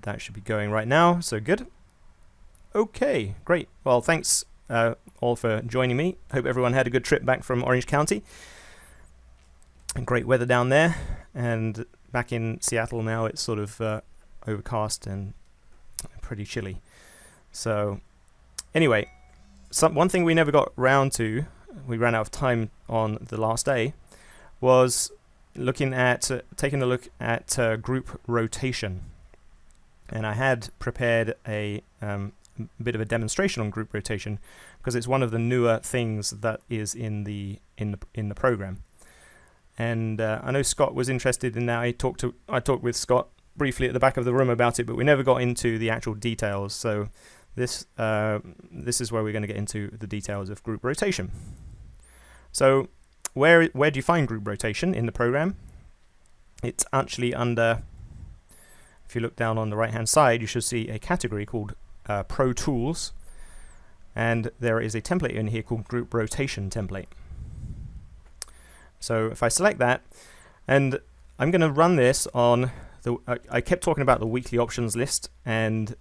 that should be going right now, so good. Okay, great. Well, thanks all for joining me. Hope everyone had a good trip back from Orange County. And great weather down there, and back in Seattle now it's sort of overcast and pretty chilly. So anyway, one thing we never got round to, we ran out of time on the last day, was looking at taking a look at group rotation. And I had prepared a bit of a demonstration on group rotation because it's one of the newer things that is in the program. And I know Scott was interested in that. I talked with Scott briefly at the back of the room about it, but we never got into the actual details. So this is where we're going to get into the details of group rotation. So where do you find group rotation in the program? It's actually under, if you look down on the right hand side, you should see a category called Pro Tools, and there is a template in here called Group Rotation Template. So if I select that, and I'm going to run this on I kept talking about the weekly options list, and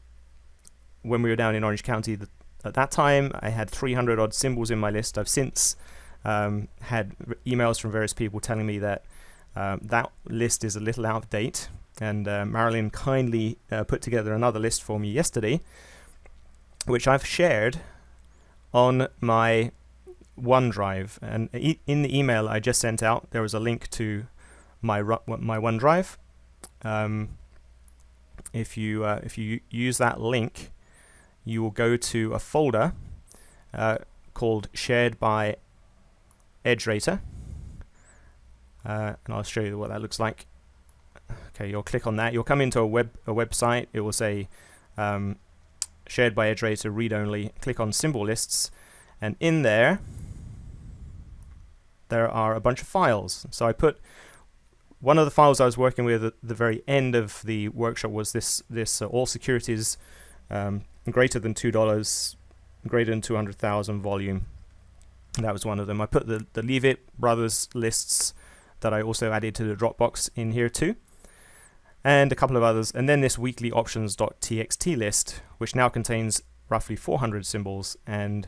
when we were down in Orange County at that time, I had 300 odd symbols in my list. I've since had emails from various people telling me that that list is a little out of date, and Marilyn kindly put together another list for me yesterday, which I've shared on my OneDrive. And in the email I just sent out, there was a link to my OneDrive. If you use that link, you will go to a folder called Shared by EdgeRater, and I'll show you what that looks like. Okay, you'll click on that. You'll come into a website. It will say Shared by EdgeRater, read only. Click on symbol lists, and in there are a bunch of files. So I put one of the files I was working with at the very end of the workshop was this all securities greater than $2, greater than 200,000 volume. That was one of them. I put the Leave It Brothers lists that I also added to the Dropbox in here too, and a couple of others, and then this weekly options.txt list, which now contains roughly 400 symbols, and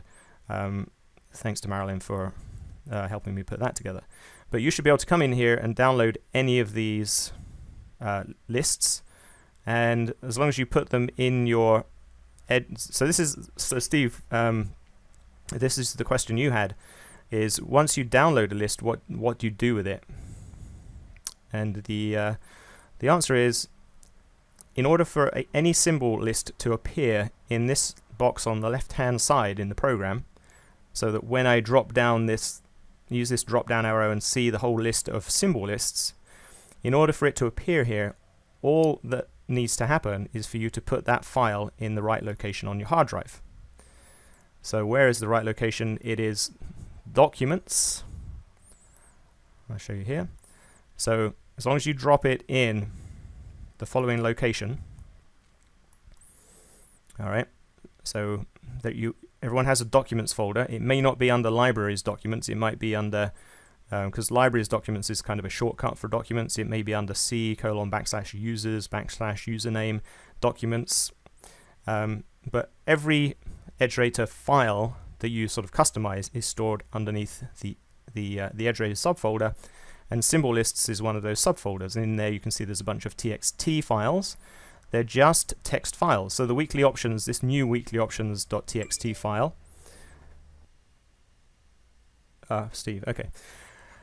thanks to Marilyn for helping me put that together. But you should be able to come in here and download any of these lists, and as long as you put them in your so Steve, this is the question you had, is once you download a list, what do you do with it? And the answer is, in order for any symbol list to appear in this box on the left hand side in the program, so that when I drop down use this drop down arrow and see the whole list of symbol lists, in order for it to appear here, all that needs to happen is for you to put that file in the right location on your hard drive. So where is the right location? It is Documents. I'll show you here. So as long as you drop it in the following location, all right, so that everyone has a Documents folder. It may not be under Libraries Documents. It might be under, because Libraries Documents is kind of a shortcut for Documents. It may be under C:\users /username Documents. But every EdgeRater file that you sort of customize is stored underneath the EdgeRater subfolder, and symbol lists is one of those subfolders. And in there you can see there's a bunch of txt files. They're just text files. So the weekly options, this new weekly options.txt file. Steve, okay,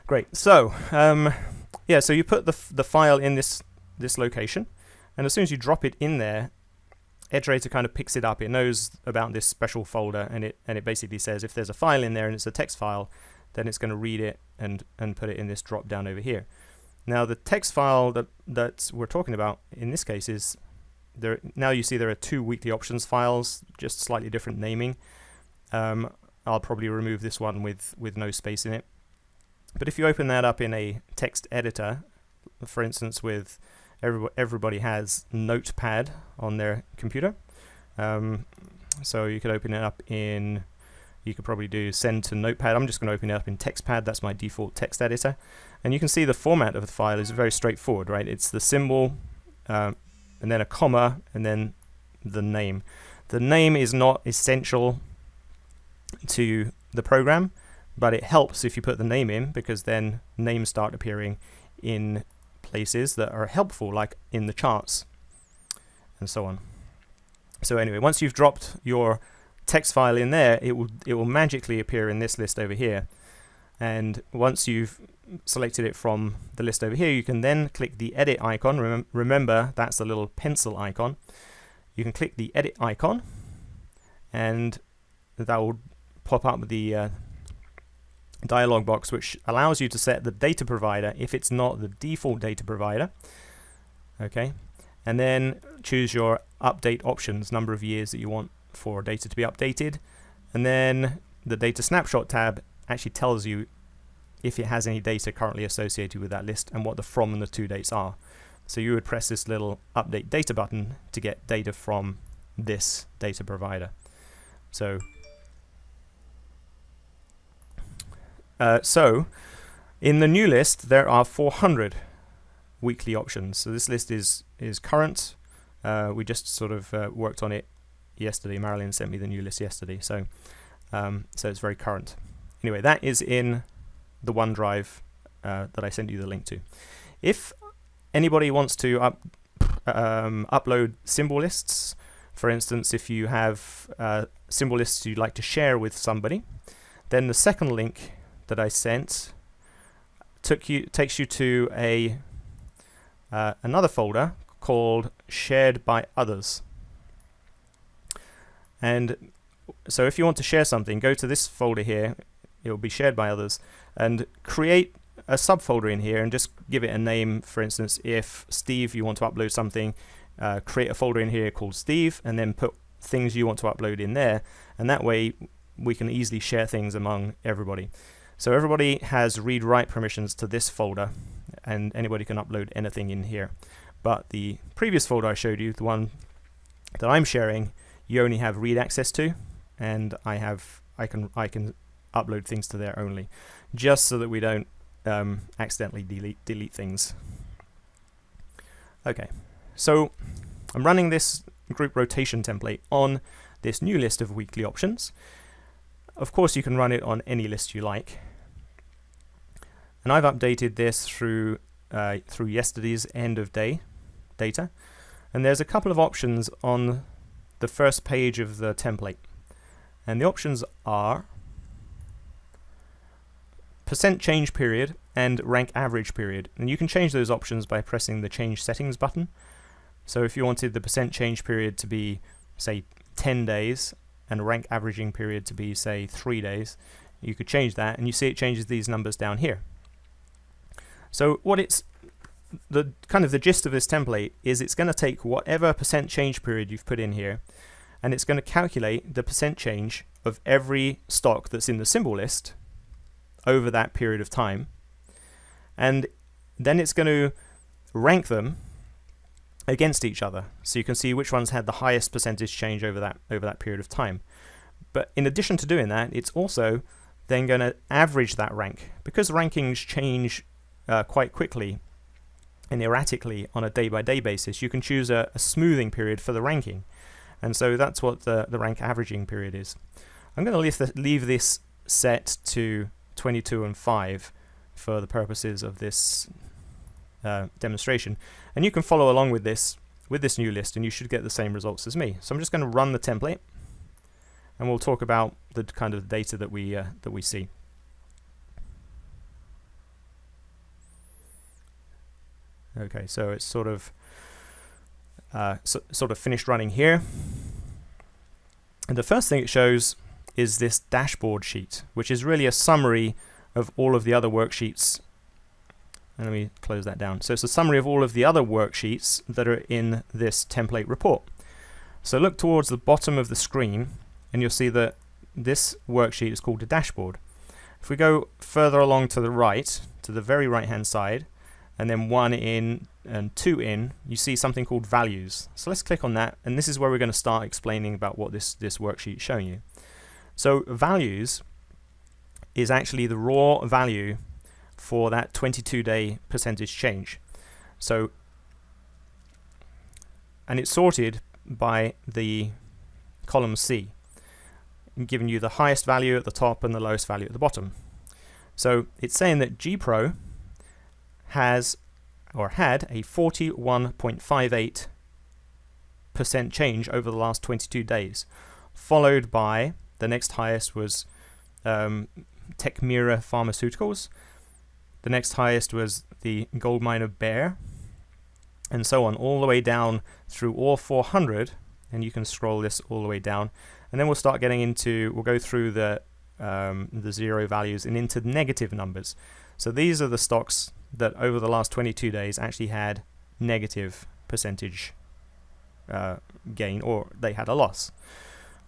great. So yeah, so you put the file in this location, and as soon as you drop it in there, EdgeRater kind of picks it up. It knows about this special folder, and it basically says if there's a file in there and it's a text file, then it's going to read it and put it in this drop down over here. Now the text file that we're talking about in this case is there. Now you see there are two weekly options files, just slightly different naming. I'll probably remove this one with no space in it. But if you open that up in a text editor, for instance, with everybody has Notepad on their computer, so you could open it up in, you could probably do send to Notepad. I'm just going to open it up in TextPad. That's my default text editor, and you can see the format of the file is very straightforward, right? It's the symbol and then a comma, and then the name. The name is not essential to the program, but it helps if you put the name in, because then names start appearing in places that are helpful, like in the charts and so on. So anyway, once you've dropped your text file in there, it will magically appear in this list over here. And once you've selected it from the list over here, you can then click the edit icon. Remember, that's the little pencil icon. You can click the edit icon, and that will pop up with the dialog box, which allows you to set the data provider if it's not the default data provider. Okay, and then choose your update options, number of years that you want for data to be updated, and then the data snapshot tab actually tells you if it has any data currently associated with that list and what the from and the to dates are. So you would press this little update data button to get data from this data provider. So in the new list there are 400 weekly options. So this list is current. We just sort of worked on it yesterday. Marilyn sent me the new list yesterday, so it's very current. Anyway, that is in the OneDrive that I sent you the link to. If anybody wants to upload symbol lists, for instance, if you have symbol lists you'd like to share with somebody, then the second link that I sent takes you to another folder called Shared by Others. And so if you want to share something, go to this folder here. It will be Shared by Others, and create a subfolder in here and just give it a name. For instance, if Steve, you want to upload something, create a folder in here called Steve, and then put things you want to upload in there, and that way we can easily share things among everybody. So everybody has read-write permissions to this folder, and anybody can upload anything in here. But the previous folder I showed you, the one that I'm sharing, you only have read access to, and I can upload things to there only, just so that we don't accidentally delete things. Okay, so I'm running this group rotation template on this new list of weekly options. Of course, you can run it on any list you like, and I've updated this through yesterday's end of day data, and there's a couple of options on the first page of the template, and the options are % change period and rank average period, and you can change those options by pressing the change settings button. So if you wanted the % change period to be, say, 10 days and rank averaging period to be, say, 3 days, you could change that, and you see it changes these numbers down here. So what it's the gist of this template is it's going to take whatever % change period you've put in here, and it's going to calculate the % change of every stock that's in the symbol list over that period of time, and then it's going to rank them against each other, so you can see which ones had the highest percentage change over that period of time. But in addition to doing that, it's also then going to average that rank, because rankings change quite quickly and erratically on a day-by-day basis. You can choose a smoothing period for the ranking, and so that's what the rank averaging period is. I'm going to leave this set to 22 and 5 for the purposes of this demonstration, and you can follow along with this new list, and you should get the same results as me. So I'm just going to run the template, and we'll talk about the kind of data that we see. Okay, so it's sort of finished running here, and the first thing it shows is this dashboard sheet, which is really a summary of all of the other worksheets. And let me close that down. So it's a summary of all of the other worksheets that are in this template report. So look towards the bottom of the screen, and you'll see that this worksheet is called a dashboard. If we go further along to the right, to the very right-hand side, and then 1 in and 2 in, you see something called values. So let's click on that, and this is where we're going to start explaining about what this worksheet is showing you. So values is actually the raw value for that 22-day percentage change. So and it's sorted by the column C, giving you the highest value at the top and the lowest value at the bottom. So it's saying that GPro has or had a 41.58% change over the last 22 days, followed by the next highest was Techmira Pharmaceuticals. The next highest was the gold miner Bear, and so on, all the way down through all 400, and you can scroll this all the way down, and then we'll start getting into, we'll go through the zero values and into negative numbers. So these are the stocks that over the last 22 days actually had negative percentage gain, or they had a loss,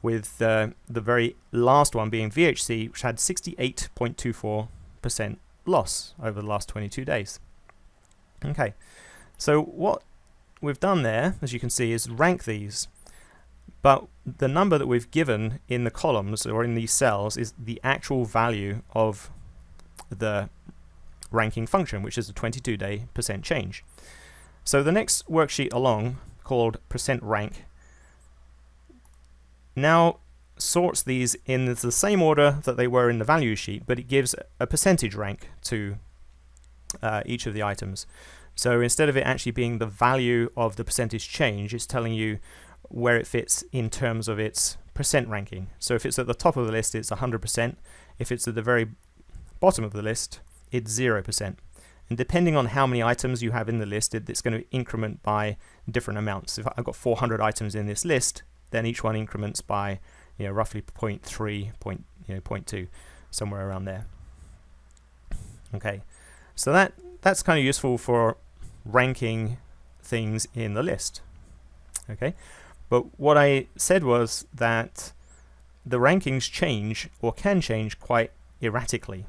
with the very last one being VHC, which had 68.24% loss over the last 22 days. Okay, so what we've done there, as you can see, is rank these, but the number that we've given in the columns or in these cells is the actual value of the ranking function, which is a 22-day percent change. So the next worksheet along, called percent rank, now sorts these in the same order that they were in the value sheet, but it gives a percentage rank to each of the items. So instead of it actually being the value of the percentage change, it's telling you where it fits in terms of its percent ranking. So if it's at the top of the list, it's 100%. If it's at the very bottom of the list, it's 0%. And depending on how many items you have in the list, it's going to increment by different amounts. If I've got 400 items in this list, then each one increments by roughly 0.3, 0.2, somewhere around there. Okay, so that's kind of useful for ranking things in the list. Okay, but what I said was that the rankings change or can change quite erratically.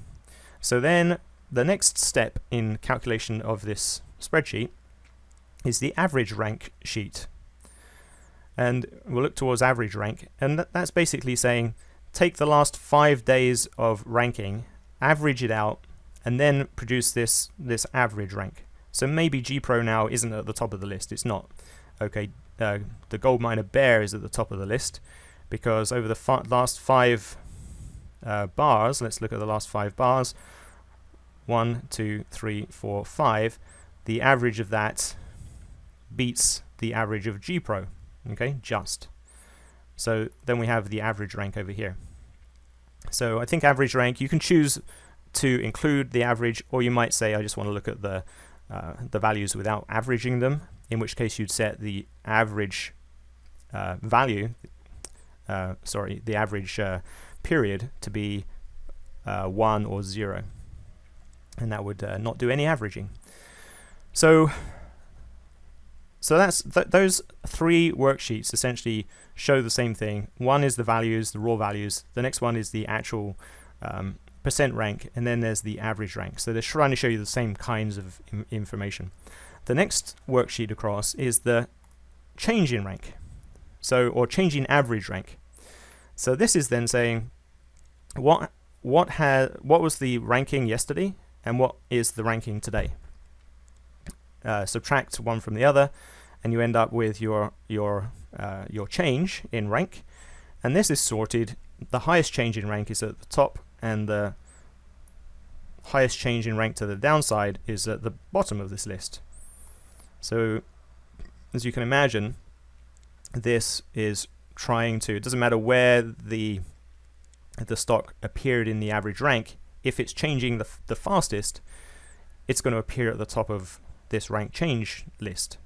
So then the next step in calculation of this spreadsheet is the average rank sheet. And we'll look towards average rank, and that's basically saying take the last 5 days of ranking, average it out, and then produce this average rank. So maybe GPro now isn't at the top of the list. It's not. Okay, the gold miner Bear is at the top of the list because over the last 5 bars, let's look at the last 5 bars, 1, 2, 3, 4, 5, the average of that beats the average of GPro. Okay, just. So then we have the average rank over here. So I think average rank, you can choose to include the average, or you might say I just want to look at the values without averaging them, in which case you'd set the average value, the average period to be 1 or 0, and that would not do any averaging. So that's those 3 worksheets essentially show the same thing. One is the values, the raw values. The next one is the actual percent rank, and then there's the average rank. So they're trying to show you the same kinds of information. The next worksheet across is the change in rank, or change in average rank. So this is then saying what was the ranking yesterday and what is the ranking today. Subtract one from the other, and you end up with your change in rank. And this is sorted. The highest change in rank is at the top, and the highest change in rank to the downside is at the bottom of this list. So as you can imagine, this is trying to, it doesn't matter where the stock appeared in the average rank, if it's changing the fastest, it's going to appear at the top of this rank change list.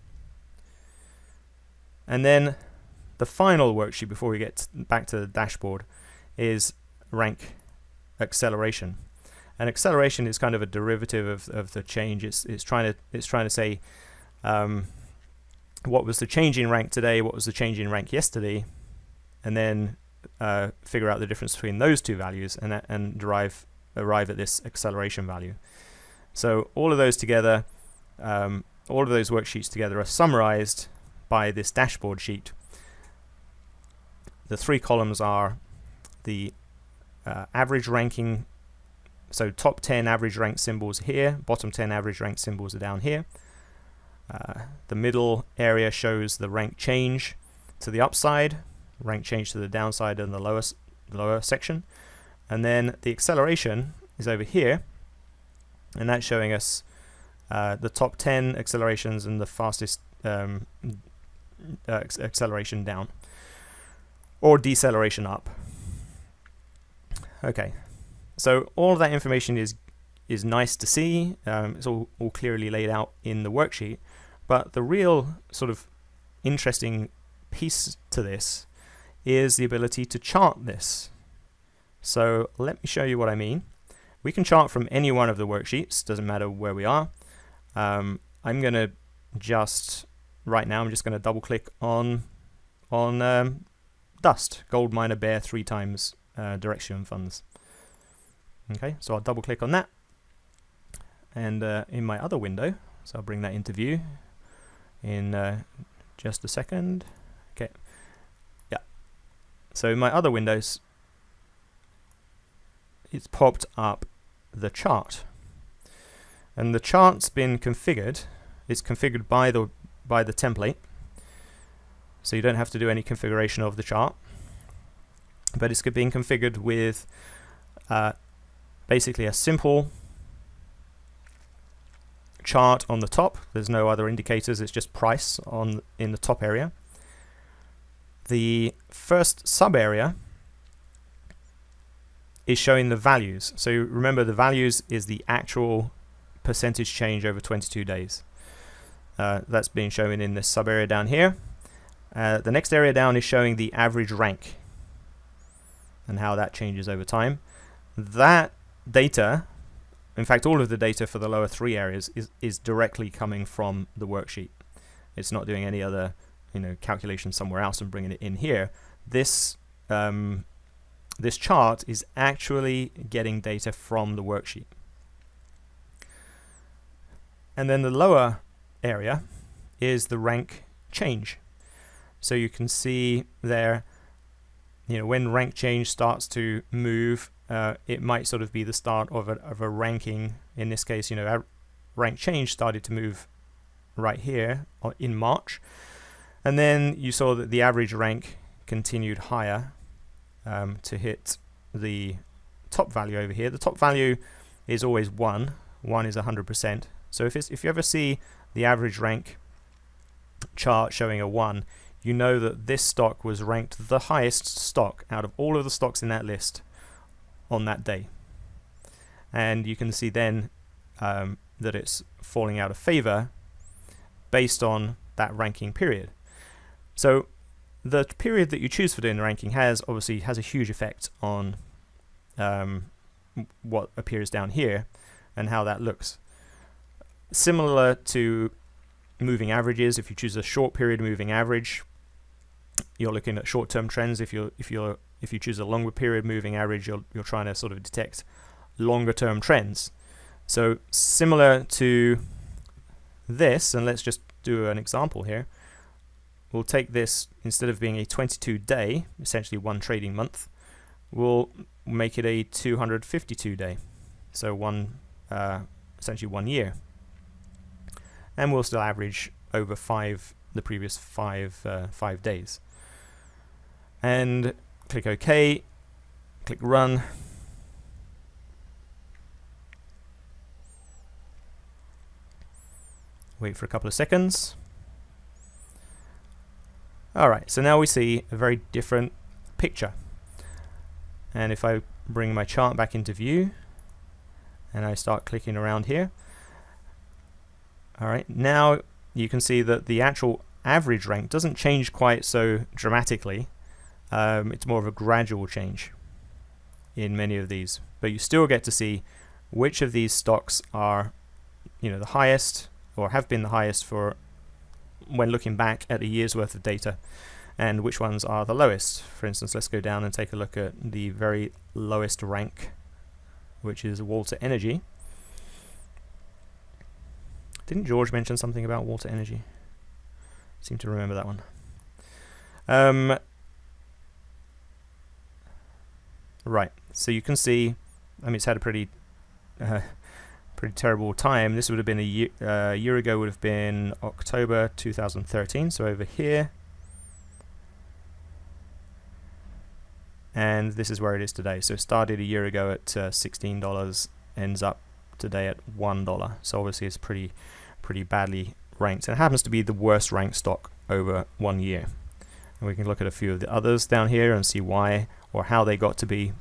And then the final worksheet before we get back to the dashboard is rank acceleration. And acceleration is kind of a derivative of the change. It's trying to say what was the change in rank today, what was the change in rank yesterday, and then figure out the difference between those two values and arrive at this acceleration value. So all of those together, all of those worksheets together are summarized by this dashboard sheet. The 3 columns are the average ranking, so top 10 average rank symbols here, bottom 10 average rank symbols are down here. The middle area shows the rank change to the upside, rank change to the downside in the lower section. And then the acceleration is over here, and that's showing us the top 10 accelerations and the fastest acceleration down, or deceleration up. Okay, so all of that information is nice to see. It's all clearly laid out in the worksheet, but the real sort of interesting piece to this is the ability to chart this. So let me show you what I mean. We can chart from any one of the worksheets, doesn't matter where we are. I'm going to just, right now, I'm just going to double click on Dust, Gold Miner Bear 3 times Direction Funds. Okay, so I'll double click on that. And in my other window, so I'll bring that into view in just a second. Okay, yeah. So in my other windows, it's popped up the chart, and the chart's been configured. It's configured by the template, so you don't have to do any configuration of the chart, but it's being configured with basically a simple chart on the top. There's no other indicators, it's just price in the top area. The first sub area is showing the values. So remember, the values is the actual percentage change over 22 days. That's being shown in this sub area down here. The next area down is showing the average rank and how that changes over time. That data, in fact all of the data for the lower 3 areas, is directly coming from the worksheet. It's not doing any other calculation somewhere else and bringing it in here. This this chart is actually getting data from the worksheet. And then the lower area is the rank change. So you can see there, when rank change starts to move, it might sort of be the start of a ranking. In this case, rank change started to move right here in March. And then you saw that the average rank continued higher to hit the top value over here. The top value is always 1. 1 is 100%. So if you ever see the average rank chart showing a 1, you know that this stock was ranked the highest stock out of all of the stocks in that list on that day. And you can see then that it's falling out of favor based on that ranking period. So the period that you choose for doing the ranking obviously has a huge effect on what appears down here and how that looks. Similar to moving averages, if you choose a short period moving average, you're looking at short-term trends. If you choose a longer period moving average, you're trying to sort of detect longer-term trends. So similar to this, and let's just do an example here. We'll take this, instead of being a 22-day, essentially one trading month, we'll make it a 252-day, so essentially 1 year. And we'll still average over the previous five days. And click OK, click Run. Wait for a couple of seconds. Alright, so now we see a very different picture. And if I bring my chart back into view and I start clicking around here, alright, now you can see that the actual average rank doesn't change quite so dramatically. It's more of a gradual change in many of these, but you still get to see which of these stocks are the highest or have been the highest for when looking back at a year's worth of data, and which ones are the lowest. For instance, let's go down and take a look at the very lowest rank, which is Walter Energy. Didn't George mention something about Walter Energy? I seem to remember that one. Right, so you can see, it's had a pretty pretty terrible time. This would have been a year ago, would have been October 2013, so over here. And this is where it is today. So it started a year ago at $16, ends up today at $1. So obviously it's pretty badly ranked. And it happens to be the worst ranked stock over 1 year. And we can look at a few of the others down here and see why or how they got to be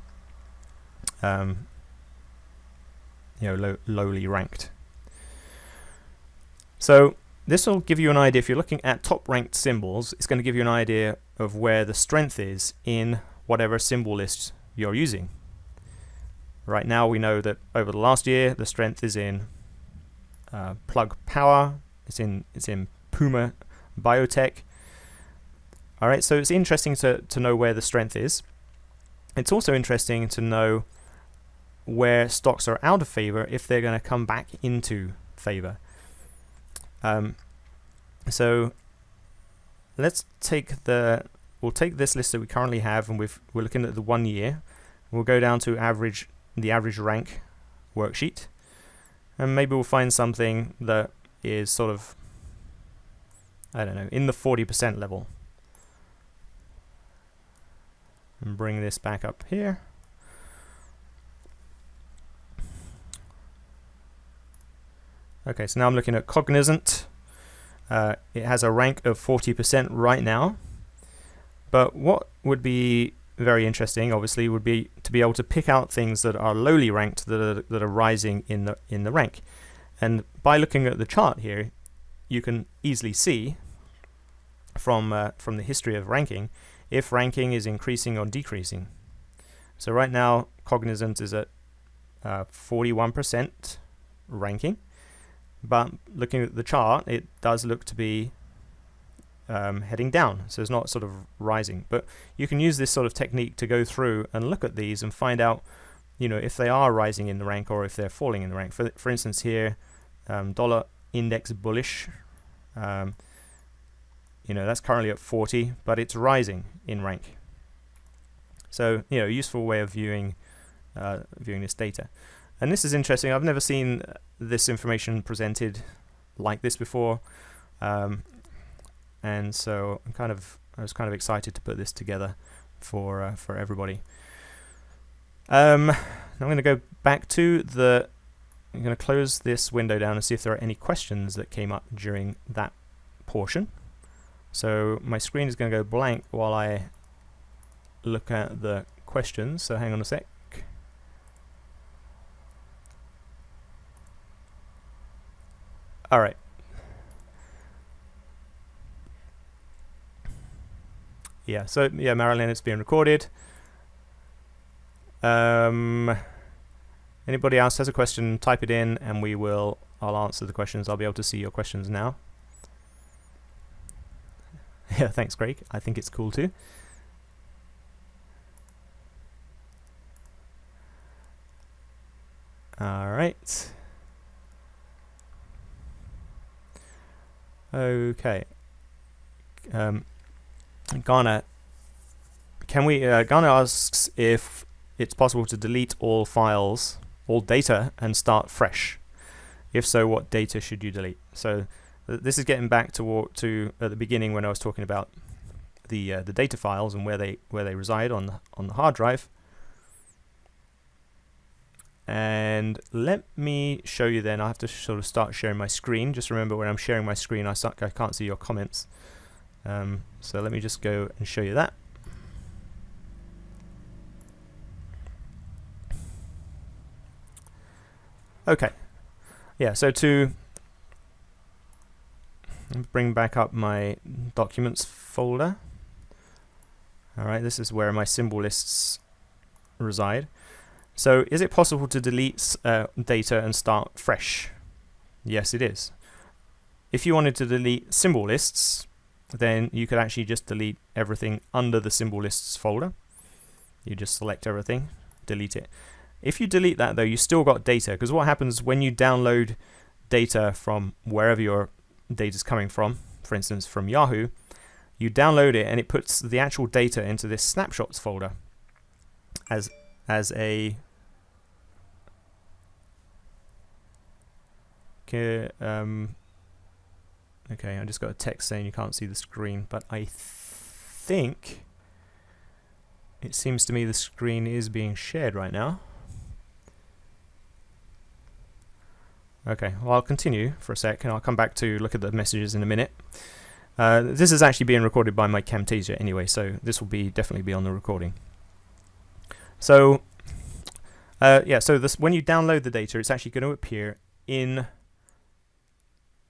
lowly ranked. So this will give you an idea. If you're looking at top ranked symbols, it's going to give you an idea of where the strength is in whatever symbol list you're using. Right now we know that over the last year the strength is in Plug Power, it's in Puma Biotech. Alright, so it's interesting to know where the strength is. It's also interesting to know where stocks are out of favor if they're going to come back into favor. So let's we'll take this list that we currently have, and we're looking at the 1 year. We'll go down to the average rank worksheet, and maybe we'll find something that is sort of, I don't know, in the 40% level. And bring this back up here. Okay, so now I'm looking at Cognizant. It has a rank of 40% right now. But what would be very interesting, obviously, would be to be able to pick out things that are lowly ranked that are rising in the rank. And by looking at the chart here, you can easily see from the history of ranking if ranking is increasing or decreasing. So right now, Cognizant is at 41% ranking, but looking at the chart, it does look to be heading down, so it's not sort of rising. But you can use this sort of technique to go through and look at these and find out, if they are rising in the rank or if they're falling in the rank. For instance, here, dollar index bullish, that's currently at 40, but it's rising in rank. So useful way of viewing this data. And this is interesting. I've never seen this information presented like this before. And so I was kind of excited to put this together for everybody. I'm going to go back to I'm going to close this window down and see if there are any questions that came up during that portion. So my screen is going to go blank while I look at the questions. So hang on a sec. All right. Yeah, so Marilyn, it's being recorded. Anybody else has a question, type it in and I'll answer the questions. I'll be able to see your questions now. Yeah, thanks, Craig. I think it's cool too. All right. Okay. Ghana asks if it's possible to delete all files, all data, and start fresh. If so, what data should you delete? So this is getting back to at the beginning when I was talking about the data files and where they reside on the hard drive. And let me show you then. I have to sort of start sharing my screen. Just remember, when I'm sharing my screen, I can't see your comments. So let me just go and show you that. Okay. Yeah, so to bring back up my documents folder. All right, this is where my symbol lists reside. So is it possible to delete data and start fresh? Yes, it is. If you wanted to delete symbol lists, then you could actually just delete everything under the symbol lists folder. You just select everything, delete it. If you delete that though, you still got data, because what happens when you download data from wherever your data is coming from, for instance from Yahoo, you download it and it puts the actual data into this snapshots folder as a Okay, I just got a text saying you can't see the screen, but I think it seems to me the screen is being shared right now. Okay, well, I'll continue for a sec and I'll come back to look at the messages in a minute. This is actually being recorded by my Camtasia anyway, so this will definitely be on the recording. So, so when you download the data, it's actually going to appear in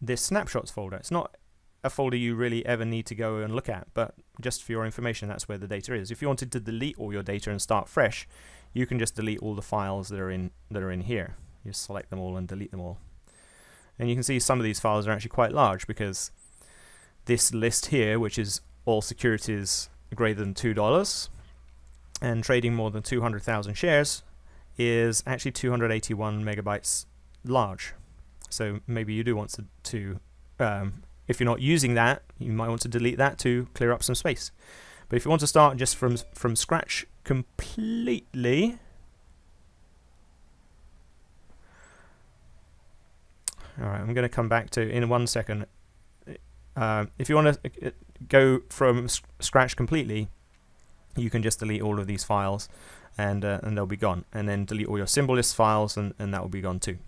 this snapshots folder. It's not a folder you really ever need to go and look at, but just for your information, that's where the data is. If you wanted to delete all your data and start fresh, you can just delete all the files that are in here. You select them all and delete them all. And you can see some of these files are actually quite large, because this list here, which is all securities greater than $2 and trading more than 200,000 shares, is actually 281 megabytes large. So maybe you do want to if you're not using that, you might want to delete that to clear up some space. But if you want to start just from scratch completely, all right, I'm going to come back to in 1 second. If you want to go from scratch completely, you can just delete all of these files, and they'll be gone. And then delete all your symbol list files, and that will be gone too.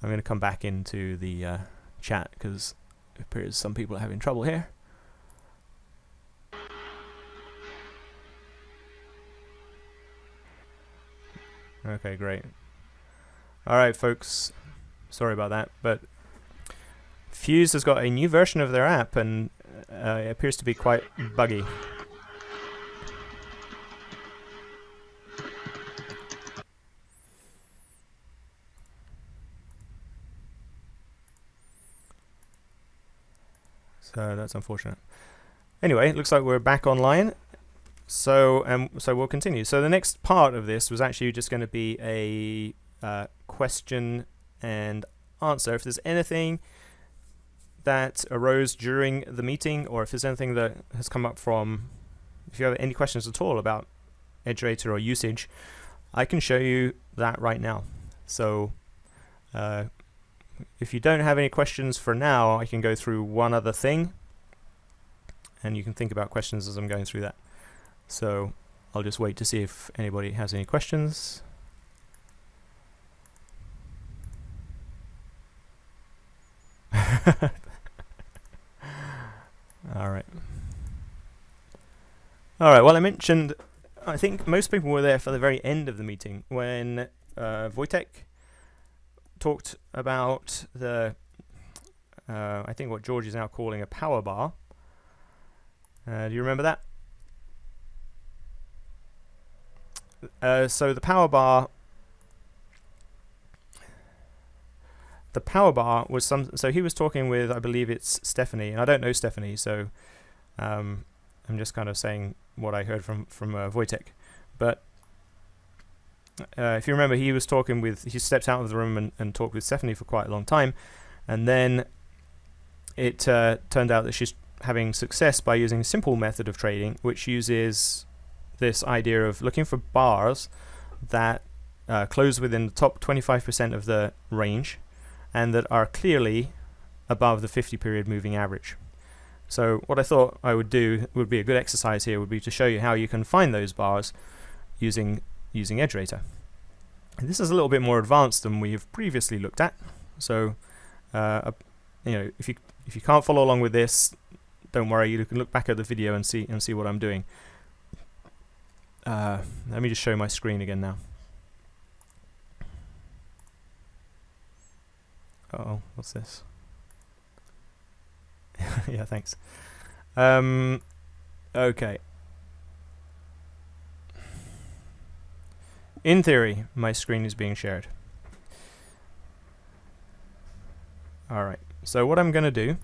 I'm going to come back into the chat because it appears some people are having trouble here. Okay, great. All right, folks. Sorry about that, but Fuse has got a new version of their app, and it appears to be quite buggy. So that's unfortunate. Anyway, it looks like we're back online. So we'll continue. So the next part of this was actually just going to be a question and answer. If there's anything that arose during the meeting, or if there's anything that has come up from, if you have any questions at all about EdgeRater or usage, I can show you that right now. So if you don't have any questions for now, I can go through one other thing, and you can think about questions as I'm going through that. So I'll just wait to see if anybody has any questions. All right. Well, I mentioned, I think most people were there for the very end of the meeting when Wojtek talked about the, I think what George is now calling a power bar. Do you remember that? So the power bar was so he was talking with, I believe it's Stephanie, and I don't know Stephanie, so I'm just kind of saying what I heard from Wojtek. But if you remember, he stepped out of the room and talked with Stephanie for quite a long time, and then it turned out that she's having success by using a simple method of trading, which uses this idea of looking for bars that close within the top 25% of the range and that are clearly above the 50-period moving average. So what I thought I would do would be a good exercise here would be to show you how you can find those bars using EdgeRater. And this is a little bit more advanced than we've previously looked at. So if you can't follow along with this, don't worry, you can look back at the video and see what I'm doing. Let me just show my screen again now. Uh-oh, what's this? Yeah, thanks. Okay. In theory, my screen is being shared. Alright, so what I'm going to do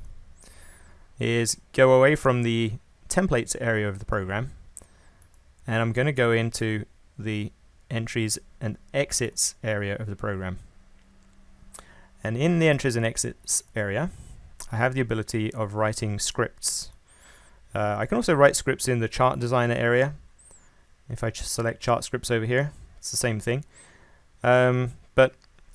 is go away from the templates area of the program, and I'm going to go into the entries and exits area of the program. And in the entries and exits area, I have the ability of writing scripts. I can also write scripts in the chart designer area. If I just select chart scripts over here, it's the same thing. But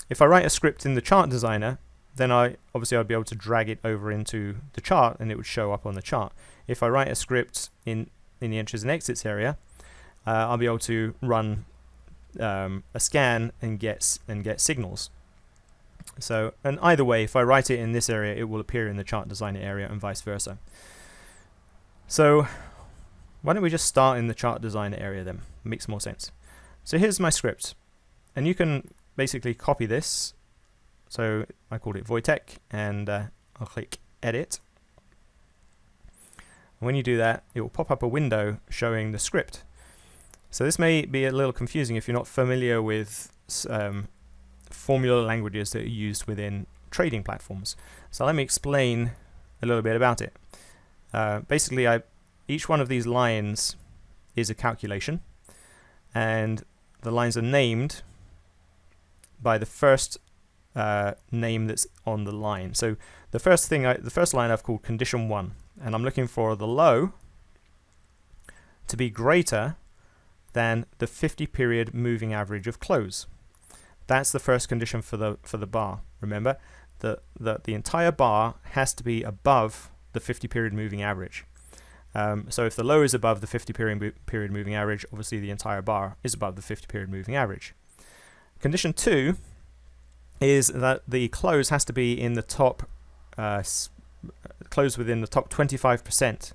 if I write a script in the chart designer, then obviously I'd be able to drag it over into the chart and it would show up on the chart. If I write a script in the entries and exits area, I'll be able to run a scan and get signals. So, and either way, if I write it in this area, it will appear in the chart designer area and vice versa. So why don't we just start in the chart designer area then? Makes more sense. So here's my script, and you can basically copy this. So I called it Wojtek, and I'll click edit. When you do that, it will pop up a window showing the script. So this may be a little confusing if you're not familiar with formula languages that are used within trading platforms. So let me explain a little bit about it. Basically, each one of these lines is a calculation, and the lines are named by the first name that's on the line. So the first line I've called condition 1, and I'm looking for the low to be greater than the 50-period moving average of close. That's the first condition for the bar. Remember that the entire bar has to be above the 50-period moving average. So if the low is above the 50-period moving average, obviously the entire bar is above the 50-period moving average. Condition 2 is that the close has to be in the top close within the top 25%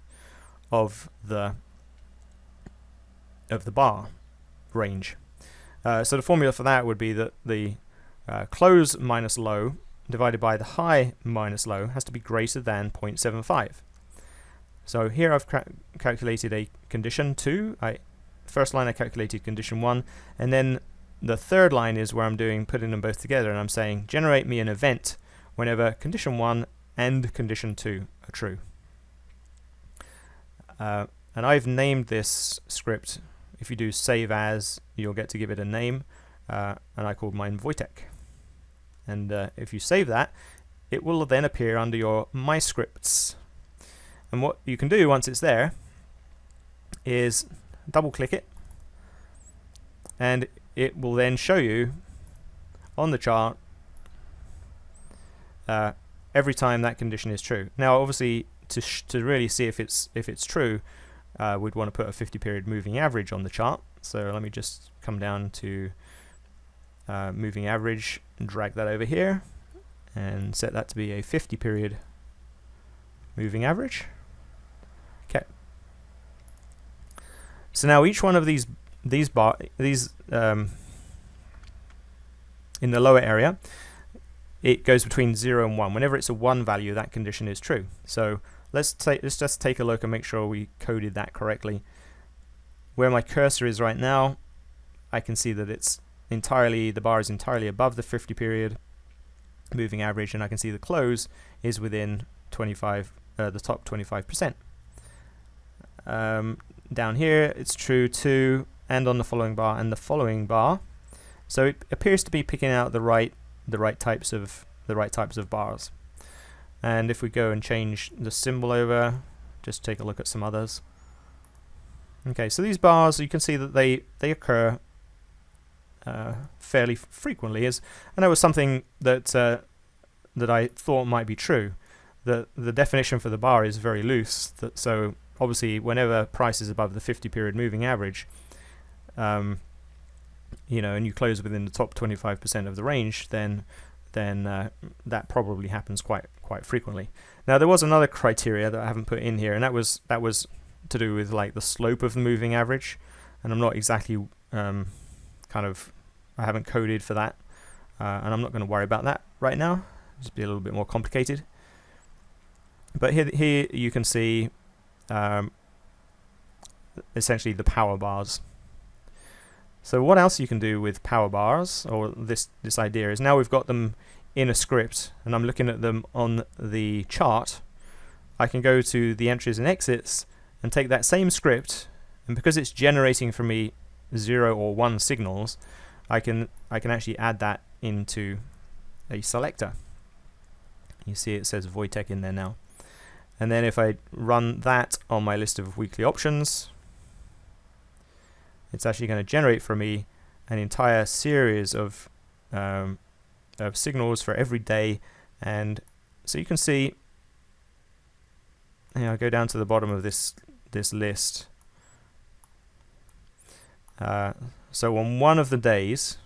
of the bar range. So the formula for that would be that the close minus low divided by the high minus low has to be greater than 0.75. So here I've calculated a condition 2. First line I calculated condition 1, and then the third line is where I'm putting them both together, and I'm saying generate me an event whenever condition 1 and condition 2 are true. And I've named this script. If you do save as, you'll get to give it a name, and I called mine Wojtek. And if you save that, it will then appear under your My Scripts. And what you can do once it's there is double click it, and it will then show you on the chart every time that condition is true. Now obviously to really see if it's true, we'd want to put a 50-period moving average on the chart. So let me just come down to moving average and drag that over here and set that to be a 50-period moving average. Okay. So now each one of these in the lower area, it goes between 0 and 1. Whenever it's a 1 value, that condition is true. So let's just take a look and make sure we coded that correctly. Where my cursor is right now, I can see that the bar is entirely above the 50-period moving average, and I can see the close is within the top 25%. Down here, it's true too, and on the following bar and the following bar. So it appears to be picking out the right types of bars. And if we go and change the symbol over, just take a look at some others. Okay, so these bars, you can see that they occur fairly frequently, and that was something that I thought might be true. The definition for the bar is very loose, so obviously whenever price is above the 50-period moving average, and you close within the top 25% of the range, then that probably happens quite frequently. Now there was another criteria that I haven't put in here, and that was to do with like the slope of the moving average, and I'm not exactly I haven't coded for that, and I'm not going to worry about that right now. Just be a little bit more complicated. But here you can see essentially the power bars. So what else you can do with power bars, or this idea, is now we've got them in a script and I'm looking at them on the chart, I can go to the entries and exits and take that same script, and because it's generating for me 0 or 1 signals, I can actually add that into a selector. You see it says Wojtek in there now. And then if I run that on my list of weekly options, it's actually going to generate for me an entire series of signals for every day And so you can see, I go down to the bottom of this list. So on one of the days,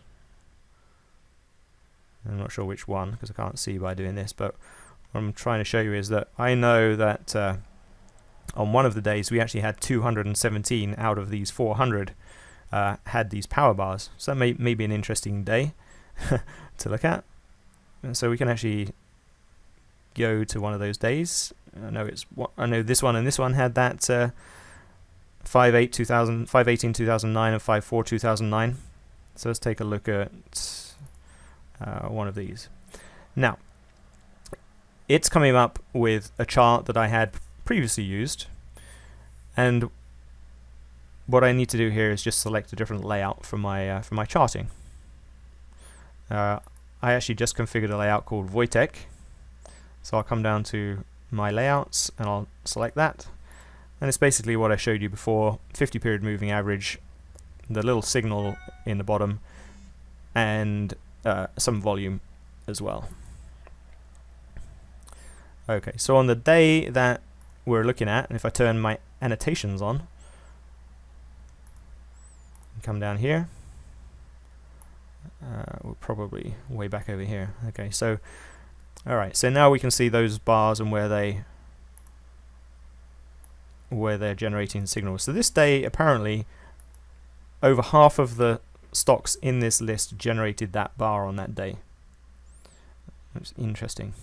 I'm not sure which one because I can't see by doing this, but what I'm trying to show you is that I know that on one of the days we actually had 217 out of these 400 had these power bars. So that may be an interesting day to look at. And so we can actually go to one of those days. I know this one and this one had that 5/18/2009 and 5/4/2009. So let's take a look at one of these. Now, it's coming up with a chart that I had previously used, and what I need to do here is just select a different layout for my charting. I actually just configured a layout called Wojtek, so I'll come down to my layouts and I'll select that, and it's basically what I showed you before: 50 period moving average, the little signal in the bottom, and some volume as well. Okay, so on the day that we're looking at, and if I turn my annotations on, come down here, we're probably way back over here. Okay, so alright, so now we can see those bars and where they're generating signals. So this day, apparently, over half of the stocks in this list generated that bar on that day. That's interesting.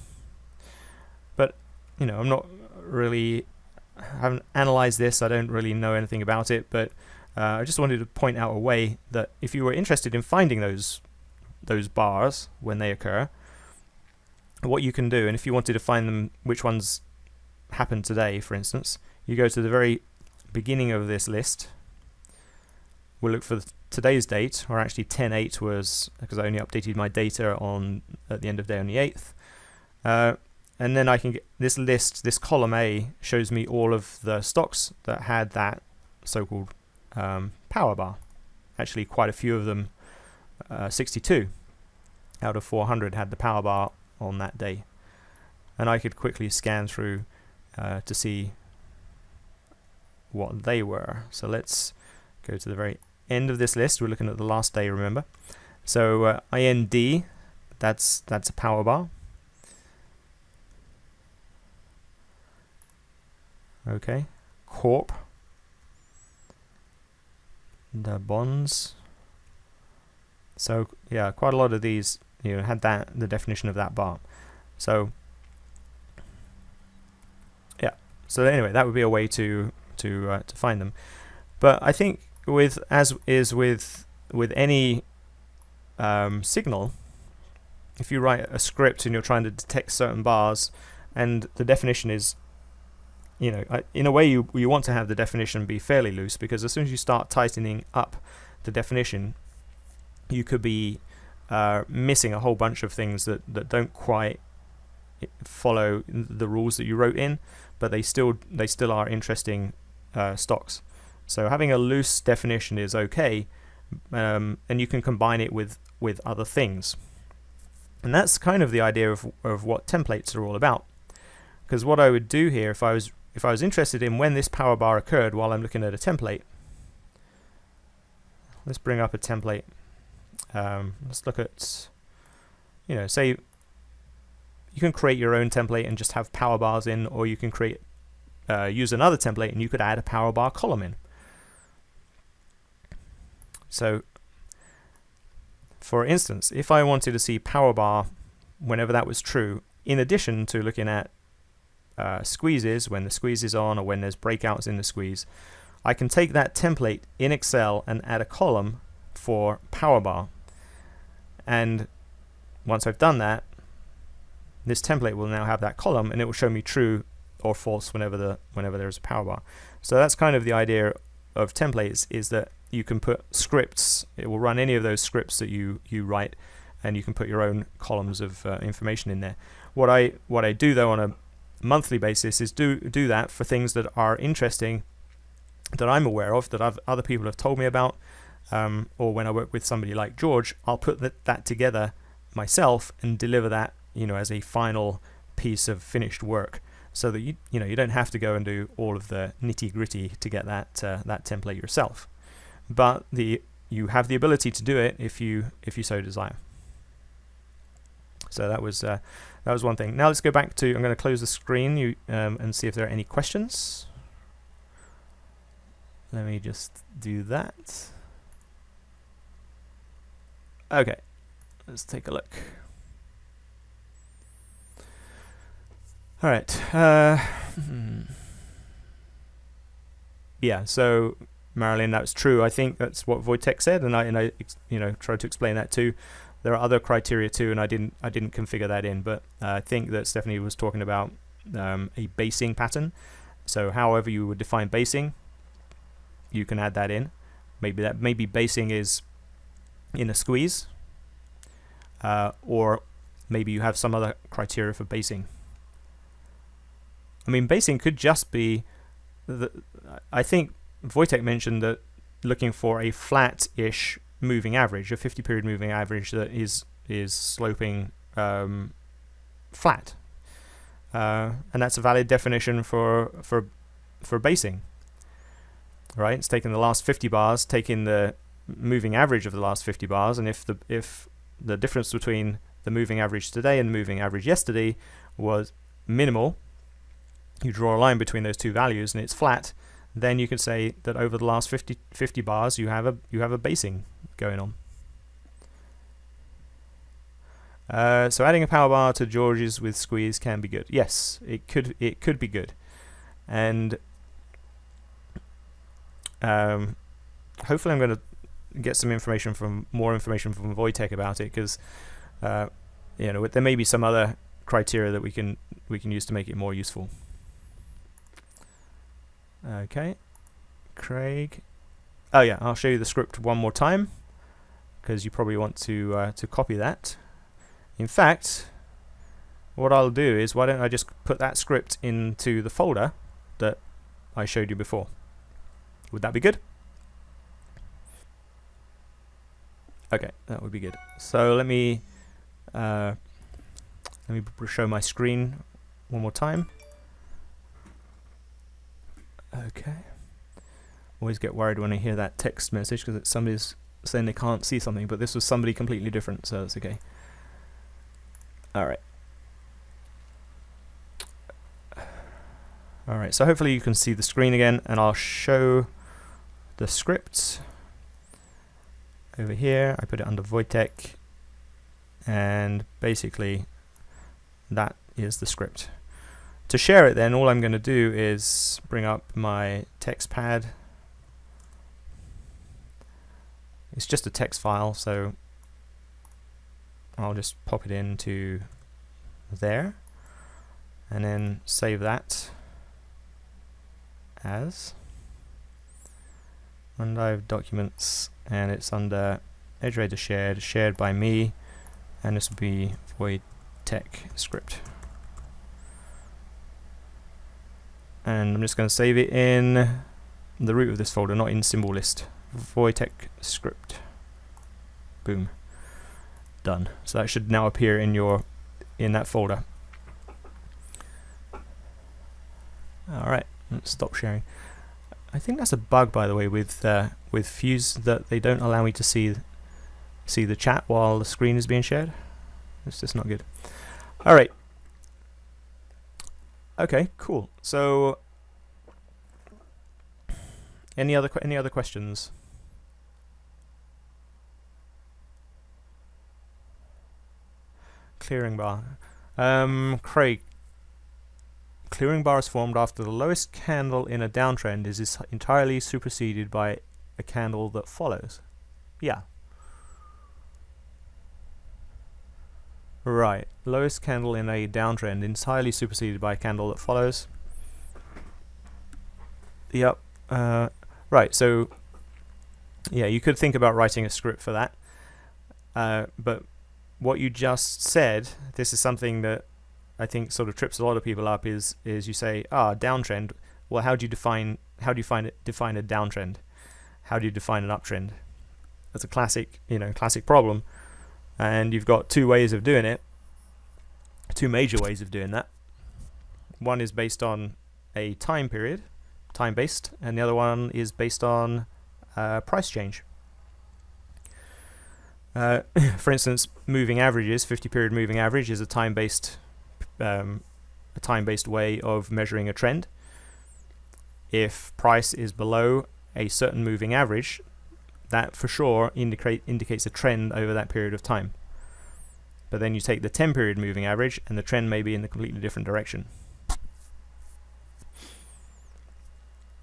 But I'm not really, I haven't analyzed this, I don't really know anything about it, but I just wanted to point out a way that if you were interested in finding those bars when they occur, what you can do, and if you wanted to find them, which ones happened today, for instance, you go to the very beginning of this list. We'll look for today's date, or actually 10/8 was, because I only updated my data at the end of day on the 8th. And then I can get this list, this column A shows me all of the stocks that had that so-called power bar. Actually, quite a few of them, 62 out of 400 had the power bar on that day. And I could quickly scan through to see what they were. So let's go to the very end of this list. We're looking at the last day, remember. So IND, that's a power bar. Okay, Corp, the bonds. So yeah, quite a lot of these had the definition of that bar. So yeah, so anyway, that would be a way to find them. But I think with any signal, if you write a script and you're trying to detect certain bars, and the definition is, in a way you want to have the definition be fairly loose, because as soon as you start tightening up the definition, you could be missing a whole bunch of things that don't quite follow the rules that you wrote in, but they still are interesting stocks. So having a loose definition is okay, and you can combine it with other things. And that's kind of the idea of what templates are all about. Because what I would do here, if I was interested in when this power bar occurred while I'm looking at a template, let's bring up a template. Let's look at, say you can create your own template and just have power bars in, or you can use another template and you could add a power bar column in. So, for instance, if I wanted to see power bar whenever that was true, in addition to looking at squeezes, when the squeeze is on or when there's breakouts in the squeeze, I can take that template in Excel and add a column for power bar. And once I've done that, this template will now have that column, and it will show me true or false whenever there's a power bar. So that's kind of the idea of templates, is that you can put scripts. It will run any of those scripts that you write, and you can put your own columns of information in there. What I do though on a monthly basis is do that for things that are interesting, that I'm aware of, that other people have told me about, or when I work with somebody like George, I'll put that together myself and deliver that as a final piece of finished work, so that you don't have to go and do all of the nitty gritty to get that template yourself. But you have the ability to do it if you so desire. So that was one thing. Now let's go back to. I'm going to close the screen and see if there are any questions. Let me just do that. Okay, let's take a look. All right. Yeah. So Marilyn, that's true. I think that's what Wojtek said, and I tried to explain that too. There are other criteria too, and I didn't configure that in, but I think that Stephanie was talking about a basing pattern. So however you would define basing, you can add that in. Maybe basing is in a squeeze, or maybe you have some other criteria for basing. I mean, basing could just be I think Wojtek mentioned that looking for a flat-ish moving average, a 50-period moving average that is sloping flat, and that's a valid definition for basing, right? It's taking the last 50 bars, taking the moving average of the last 50 bars, and if the difference between the moving average today and the moving average yesterday was minimal, you draw a line between those two values and it's flat, then you can say that over the last 50 bars you have a basing going on. So adding a power bar to George's with squeeze can be good. Yes, it could be good, and hopefully I'm going to get more information from Wojtek about it, because there may be some other criteria that we can use to make it more useful. Okay, Craig. Oh yeah, I'll show you the script one more time, because you probably want to copy that. In fact, what I'll do is, why don't I just put that script into the folder that I showed you before? Would that be good? Okay, that would be good. So let me show my screen one more time. Okay. Always get worried when I hear that text message, because somebody's saying they can't see something, but this was somebody completely different, so that's okay. Alright. Alright, so hopefully you can see the screen again, and I'll show the script over here. I put it under Wojtek, and basically that is the script. To share it then, all I'm going to do is bring up my text pad. It's just a text file, so I'll just pop it into there and then save that as OneDrive documents, and it's under EdgeRater shared by me, and this will be Wojtek script. And I'm just going to save it in the root of this folder, not in symbol list. Wojtek script. Boom. Done. So that should now appear in that folder. Alright, let's stop sharing. I think that's a bug, by the way, with Fuse, that they don't allow me to see the chat while the screen is being shared. It's just not good. Alright. Okay, cool. So, any other questions? Clearing bar. Craig. Clearing bar is formed after the lowest candle in a downtrend is entirely superseded by a candle that follows. Yeah. Right, lowest candle in a downtrend entirely superseded by a candle that follows. Yep. Right, so yeah, you could think about writing a script for that. But what you just said, this is something that I think sort of trips a lot of people up, is you say, downtrend. Well, how do you define a downtrend? How do you define an uptrend? That's a classic problem. And you've got two ways of doing it. two major ways of doing that. One is based on a time period, time-based, and the other one is based on price change. For instance, moving averages, 50-period moving average is a time-based way of measuring a trend. If price is below a certain moving average, that for sure indicates a trend over that period of time. But then you take the 10-period moving average, and the trend may be in a completely different direction.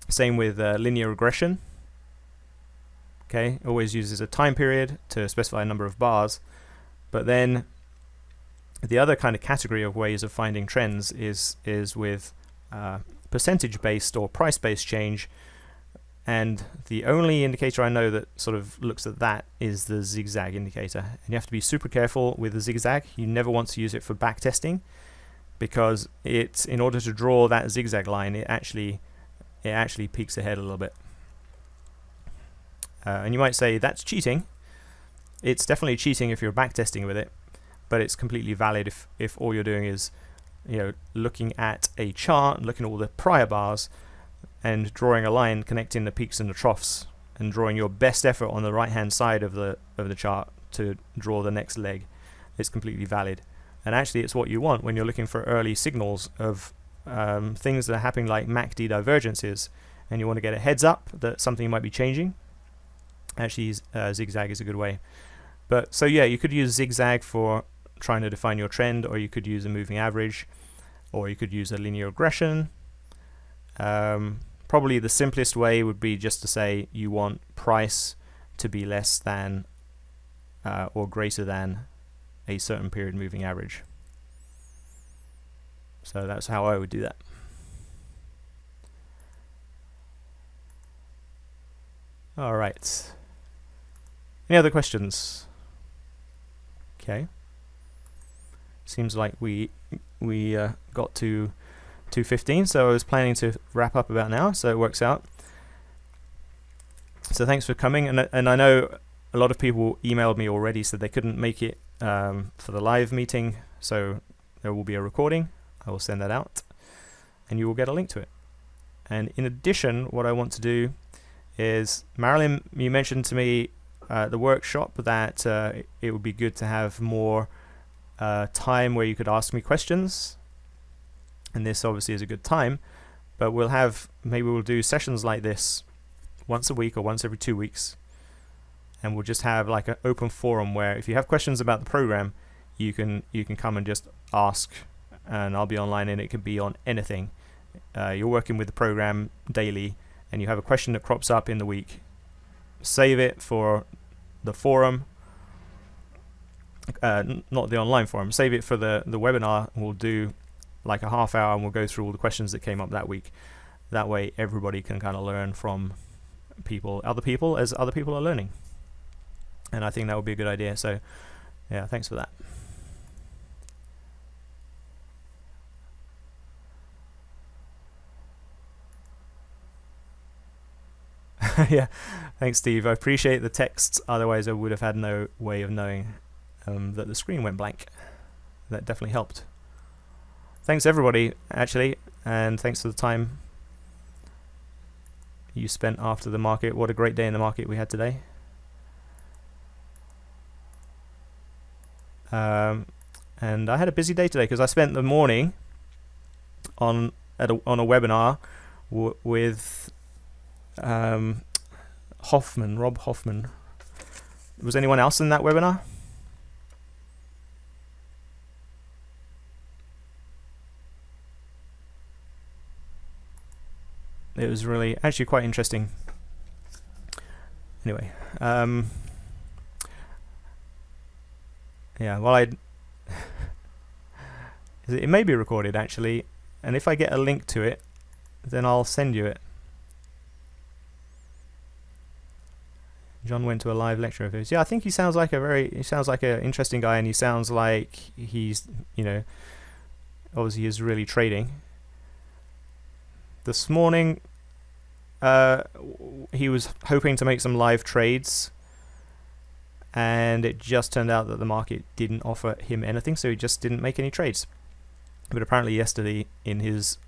Same with linear regression. Okay, always uses a time period to specify a number of bars, but then the other kind of category of ways of finding trends is with percentage-based or price-based change, and the only indicator I know that sort of looks at that is the zigzag indicator. And you have to be super careful with the zigzag. You never want to use it for backtesting, because in order to draw that zigzag line, it actually peeks ahead a little bit. And you might say that's cheating. It's definitely cheating if you're backtesting with it, but it's completely valid if all you're doing is, looking at a chart, looking at all the prior bars, and drawing a line connecting the peaks and the troughs, and drawing your best effort on the right-hand side of the chart to draw the next leg. It's completely valid, and actually it's what you want when you're looking for early signals of things that are happening, like MACD divergences, and you want to get a heads up that something might be changing. Actually, zigzag is a good way. But so yeah, you could use zigzag for trying to define your trend, or you could use a moving average, or you could use a linear regression. Probably the simplest way would be just to say you want price to be less than or greater than a certain period moving average. So that's how I would do that. All right. Any other questions? Okay. Seems like we got to 2:15, so I was planning to wrap up about now, so it works out. So thanks for coming, and I know a lot of people emailed me already, said they couldn't make it for the live meeting, so there will be a recording. I will send that out, and you will get a link to it. And in addition, what I want to do is, Marilyn, you mentioned to me the workshop that it would be good to have more time where you could ask me questions, and this obviously is a good time, but maybe we'll do sessions like this once a week or once every 2 weeks, and we'll just have like an open forum where if you have questions about the program, you can come and just ask, and I'll be online, and it could be on anything. You're working with the program daily, and you have a question that crops up in the week, save it for the forum, not the online forum, save it for the webinar. We'll do like a half hour, and we'll go through all the questions that came up that week. That way everybody can kind of learn from other people as other people are learning, and I think that would be a good idea. So yeah, thanks for that. Yeah, thanks, Steve. I appreciate the texts. Otherwise, I would have had no way of knowing that the screen went blank. That definitely helped. Thanks, everybody, actually, and thanks for the time you spent after the market. What a great day in the market we had today. And I had a busy day today because I spent the morning on a webinar with Rob Hoffman. Was anyone else in that webinar? It was really actually quite interesting. Anyway, yeah, well, it may be recorded actually, and if I get a link to it, then I'll send you it. John went to a live lecture of his. Yeah, I think he sounds like an interesting guy, and he sounds like he's, obviously is really trading. This morning, he was hoping to make some live trades, and it just turned out that the market didn't offer him anything, so he just didn't make any trades. But apparently yesterday in his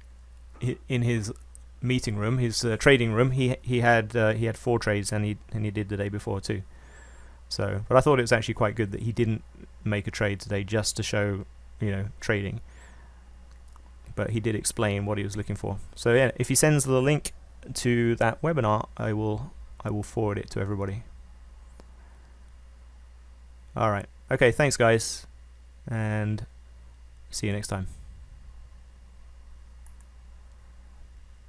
meeting room, his trading room, he had 4 trades, and he did the day before too. So, but I thought it was actually quite good that he didn't make a trade today just to show, trading. But he did explain what he was looking for. So yeah, if he sends the link to that webinar, I will forward it to everybody. All right. Okay, thanks guys, and see you next time.